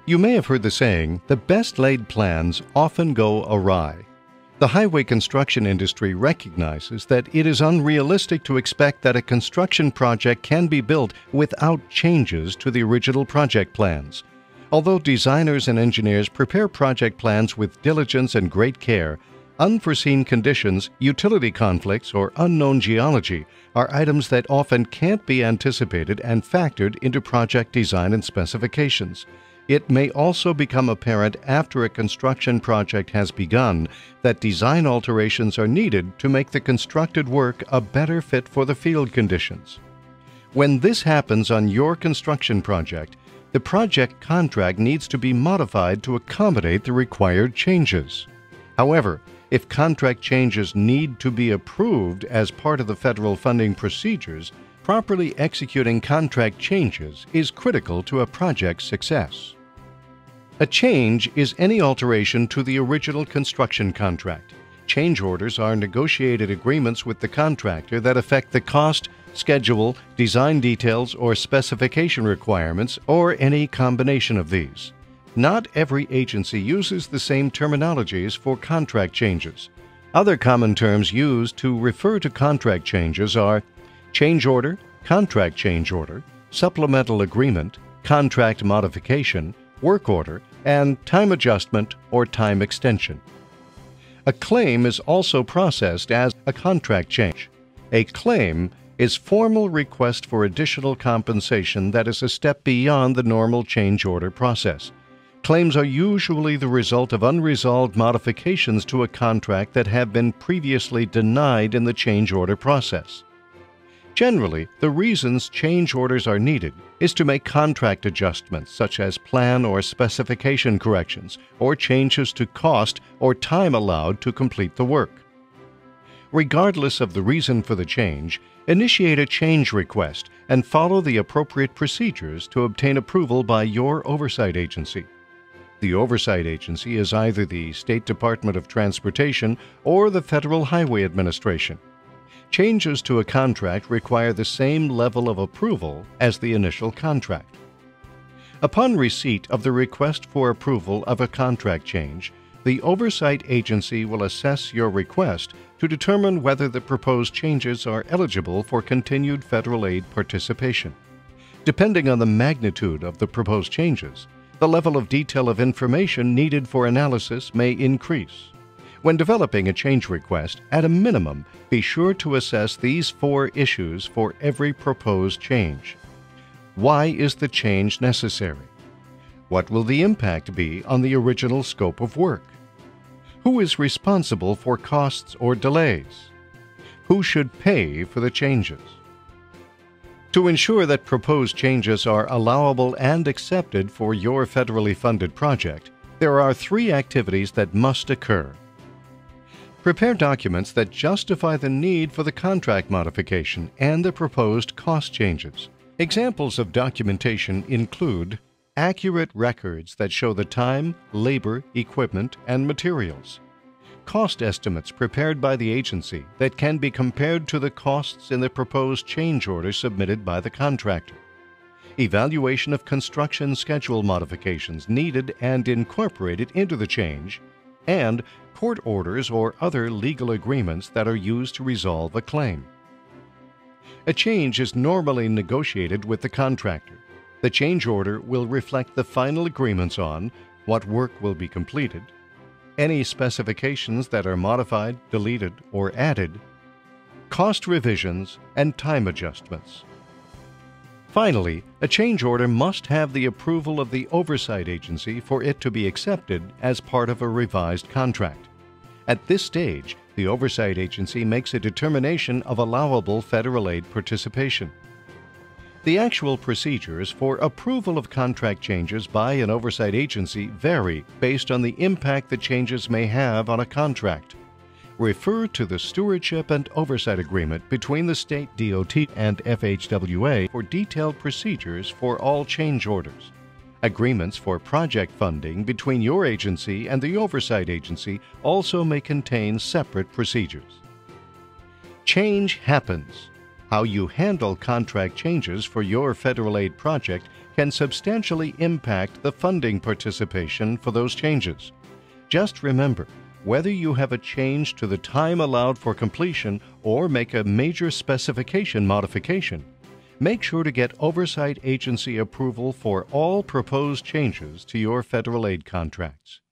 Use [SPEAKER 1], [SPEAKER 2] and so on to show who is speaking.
[SPEAKER 1] You may have heard the saying, the best laid plans often go awry. The highway construction industry recognizes that it is unrealistic to expect that a construction project can be built without changes to the original project plans. Although designers and engineers prepare project plans with diligence and great care, unforeseen conditions, utility conflicts, or unknown geology are items that often can't be anticipated and factored into project design and specifications. It may also become apparent after a construction project has begun that design alterations are needed to make the constructed work a better fit for the field conditions. When this happens on your construction project, the project contract needs to be modified to accommodate the required changes. However, if contract changes need to be approved as part of the federal funding procedures, properly executing contract changes is critical to a project's success. A change is any alteration to the original construction contract. Change orders are negotiated agreements with the contractor that affect the cost, schedule, design details, or specification requirements, or any combination of these. Not every agency uses the same terminologies for contract changes. Other common terms used to refer to contract changes are change order, contract change order, supplemental agreement, contract modification, work order, and time adjustment or time extension. A claim is also processed as a contract change. A claim is formal request for additional compensation that is a step beyond the normal change order process. Claims are usually the result of unresolved modifications to a contract that have been previously denied in the change order process. Generally, the reasons change orders are needed is to make contract adjustments such as plan or specification corrections, or changes to cost or time allowed to complete the work. Regardless of the reason for the change, initiate a change request and follow the appropriate procedures to obtain approval by your oversight agency. The oversight agency is either the State Department of Transportation or the Federal Highway Administration. Changes to a contract require the same level of approval as the initial contract. Upon receipt of the request for approval of a contract change, the oversight agency will assess your request to determine whether the proposed changes are eligible for continued federal aid participation. Depending on the magnitude of the proposed changes, the level of detail of information needed for analysis may increase. When developing a change request, at a minimum, be sure to assess these 4 issues for every proposed change. Why is the change necessary? What will the impact be on the original scope of work? Who is responsible for costs or delays? Who should pay for the changes? To ensure that proposed changes are allowable and accepted for your federally funded project, there are 3 activities that must occur. Prepare documents that justify the need for the contract modification and the proposed cost changes. Examples of documentation include accurate records that show the time, labor, equipment, and materials. Cost estimates prepared by the agency that can be compared to the costs in the proposed change order submitted by the contractor. Evaluation of construction schedule modifications needed and incorporated into the change, and court orders or other legal agreements that are used to resolve a claim. A change is normally negotiated with the contractor. The change order will reflect the final agreements on what work will be completed, any specifications that are modified, deleted, or added, cost revisions, and time adjustments. Finally, a change order must have the approval of the oversight agency for it to be accepted as part of a revised contract. At this stage, the oversight agency makes a determination of allowable federal aid participation. The actual procedures for approval of contract changes by an oversight agency vary based on the impact the changes may have on a contract. Refer to the Stewardship and Oversight Agreement between the State DOT and FHWA for detailed procedures for all change orders. Agreements for project funding between your agency and the oversight agency also may contain separate procedures. Change happens. How you handle contract changes for your federal aid project can substantially impact the funding participation for those changes. Just remember, whether you have a change to the time allowed for completion or make a major specification modification, make sure to get oversight agency approval for all proposed changes to your federal aid contracts.